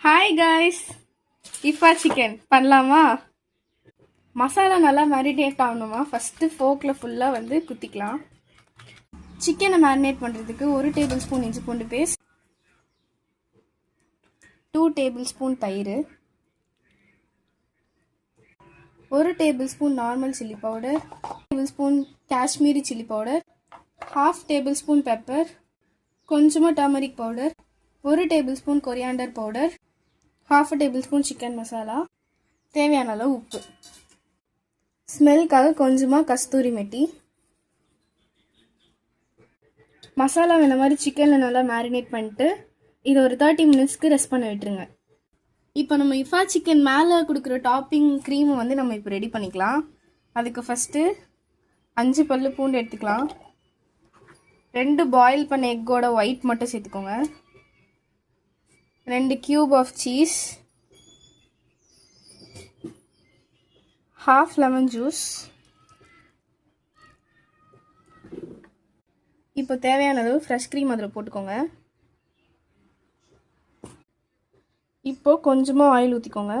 Hi guys, இஃபா chicken பண்ணலாமா? மசாலா நல்லா marinate ஆகணுமா? ஃபஸ்ட்டு ஃபோக்கில் ஃபுல்லாக குத்திக்கலாம். சிக்கனை மேரினேட் பண்ணுறதுக்கு 1 டேபிள் ஸ்பூன் இஞ்சி பூண்டு பேஸ்ட், 2 டேபிள் ஸ்பூன் தயிர், 1 tablespoon normal chilli powder, 1 tablespoon Kashmiri chilli powder, 1/2 tablespoon pepper, கொஞ்சமாக turmeric powder, 1 tablespoon coriander powder, 1/2 tablespoon chicken masala, தேவையான அளவு உப்பு, ஸ்மெல்லுக்காக கொஞ்சமாக கஸ்தூரி மெட்டி. மசாலா இந்த மாதிரி சிக்கனில் நல்லா மேரினேட் பண்ணிட்டு இதை ஒரு 30 மினிட்ஸ்க்கு ரெஸ்ட் பண்ண விட்டுருங்க. இப்போ நம்ம இஃபா சிக்கன் மேலே கொடுக்குற டாப்பிங் க்ரீமை நம்ம இப்போ ரெடி பண்ணிக்கலாம். அதுக்கு ஃபஸ்ட்டு 5 பல்லு பூண்டு எடுத்துக்கலாம். 2 பாயில் பண்ண எக்கோட ஒயிட் மட்டும் சேர்த்துக்கோங்க. 2 cube of cheese, 1/2 lemon juice. இப்போ தேவையான அளவு ஃப்ரெஷ் க்ரீம் அதில் போட்டுக்கோங்க. இப்போ கொஞ்சமாக ஆயில் ஊற்றிக்கோங்க.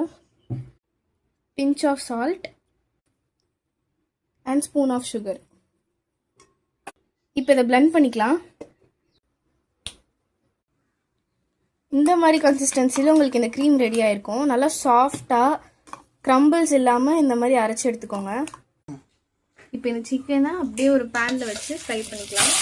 Pinch of salt and spoon of sugar. இப்போ இதை பிளெண்ட் பண்ணிக்கலாம். இந்த மாதிரி கன்சிஸ்டன்சியில் உங்களுக்கு இந்த க்ரீம் ரெடி ஆகிருக்கும். நல்லா சாஃப்டாக க்ரம்பிள்ஸ் இல்லாமல் இந்த மாதிரி அரைச்சி எடுத்துக்கோங்க. இப்போ இந்த சிக்கனை அப்படியே ஒரு பேனில் வச்சு ஃப்ரை பண்ணிக்கலாம்.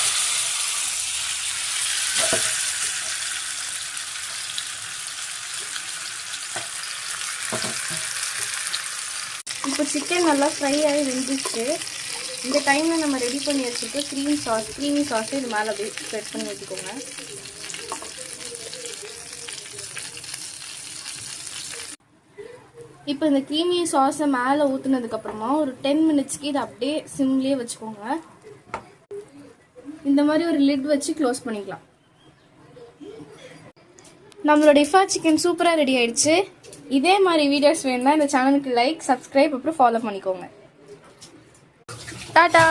இப்போ சிக்கன் நல்லா ஃப்ரை ஆகி வெந்துச்சு. இந்த டைமில் நம்ம ரெடி பண்ணி வச்சுட்டு க்ரீமி சாஸ் இது மேலே அப்படியே ஸ்ப்ரெட் பண்ணி வச்சுக்கோங்க. இப்போ இந்த க்ரீமி சாஸை மேலே ஊற்றுனதுக்கப்புறமா ஒரு 10 மினிட்ஸ்க்கு இதை அப்படியே சிம்லேயே வச்சுக்கோங்க. இந்த மாதிரி ஒரு லிட் வச்சு க்ளோஸ் பண்ணிக்கலாம். நம்மளோட இஃபா சிக்கன் சூப்பராக ரெடி ஆயிடுச்சு. இதே மாதிரி வீடியோஸ் வேணும்னா இந்த சேனலுக்கு லைக், சப்ஸ்கிரைப் அப்புறம் ஃபாலோ பண்ணிக்கோங்க. டாடா.